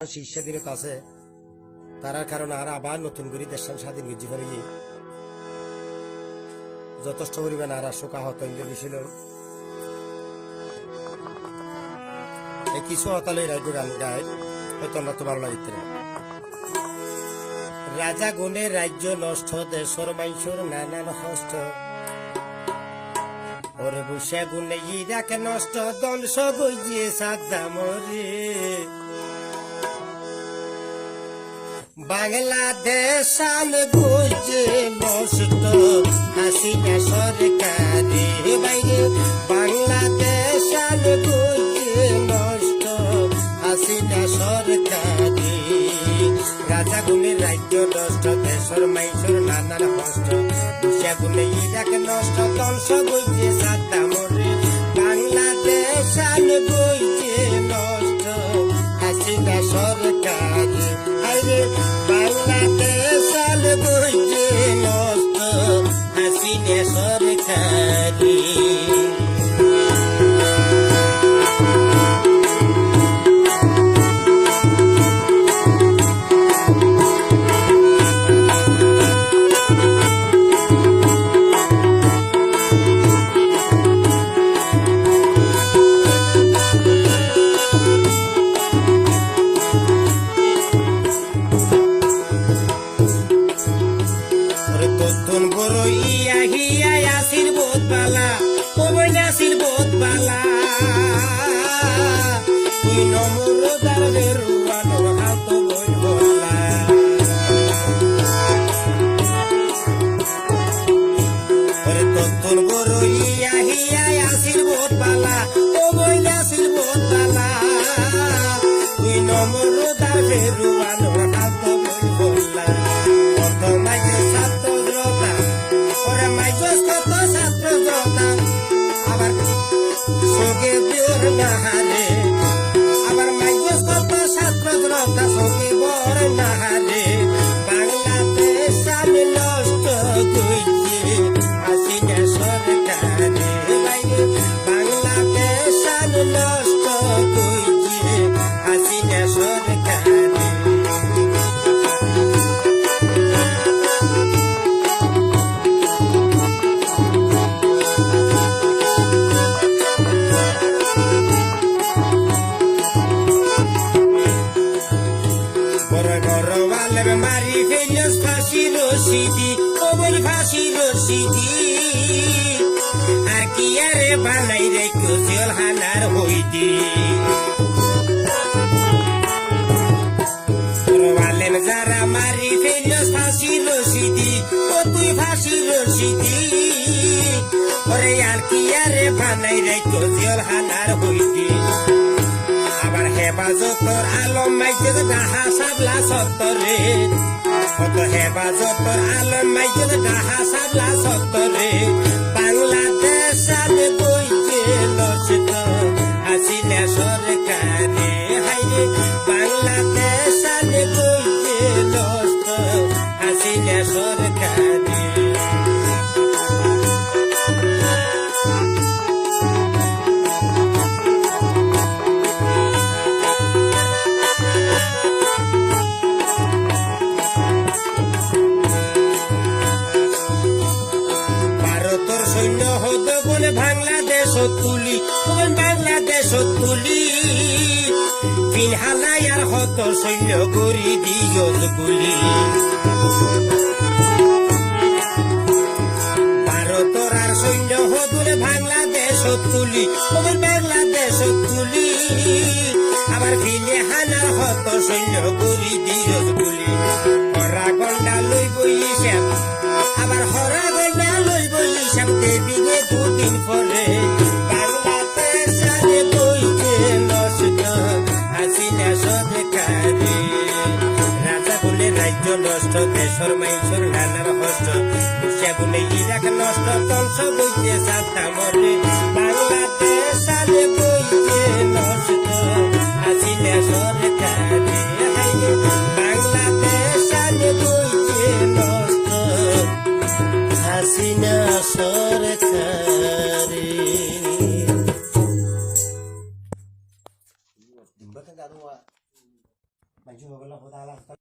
স্বাধীনতা আছে তারার কারণে আর আবার নতুন করে দেশ স্বাধীন জীবনে যথেষ্ট পরিমাণ আর শোক আহত ছিল কিছু হতালে রাজ্য গান গায় হয়তো আমরা তো ভালো লাগিতে না। রাজা গুণে রাজ্য নষ্ট দেশর মাইসর নানান হস্ত ওরে বসে গুণে ইরাকে নষ্ট ধ্বংস গজিয়ে সাদ্দামরে বাংলাদেশ সালে গুজে নষ্ট হাসিনা সরকারে বাইরে বাংলাদেশ সালে গুজে নষ্ট হাসিনা সরকারে রাজা গুণে রাজ্য নষ্ট দেশর মাইসর নানান কষ্ট দুষা গুণে ইরাক নষ্ট ধ্বংস গইছে সাদ্দামরে বাংলাদেশ সালে গুজে নষ্ট হাসিনা সরকারে বাংলাদেশ সালে গুজে নষ্ট হাসিনা সরকারে আর কি আরে বানাই রে কুশল হানার হইতি রওয়ালেন যারা মারি ফেলস ফাঁসি রশিদি ও তুই ফাঁসি রশিদি ওরে আর কি আরে বানাই রে কুশল হানার হইতি আবার হেফাজতর আলম মাইকে ডাহা সাবলা সত্তরে কত হেফাজতর আলম মাইকে ডাহা সাবলা সত্তরে বাংলাদেশ সালে বইছে নষ্ট হাসিনা সরকারে হাইরে বাংলাদেশ সালে বইছে নষ্ট হাসিনা সরকারে বাংলাদেশ তুলি বাংলাদেশ তুলি পিনহালাই আর হত সৈন্য গড়ি দিও গুলি ভারতর আর সৈন্য হদুল বাংলাদেশ তুলি বাংলাদেশ তুলি আবার ফিলে হানার হত সৈন্য গড়ি দিও গুলি হরা গন্ডা লই বইছে আবার হরা গন্ডা লই বইছে দেবিনে দুদিন পরে বাংলাদেশ সালে বইছে নষ্ট হাসিনা সরকারে রাজা বলে রাজ্য নষ্ট দেশর মাইসর নানার হস্ত দুষা বলে ইরাক নষ্ট ধ্বংস বইছে সাদ্দামরে বাংলাদেশ সালে বইছে নষ্ট হাসিনা সরকারে বাংলাদেশ সালে বইছে নষ্ট হাসিনা সরকারে মানুষ হগলা হতা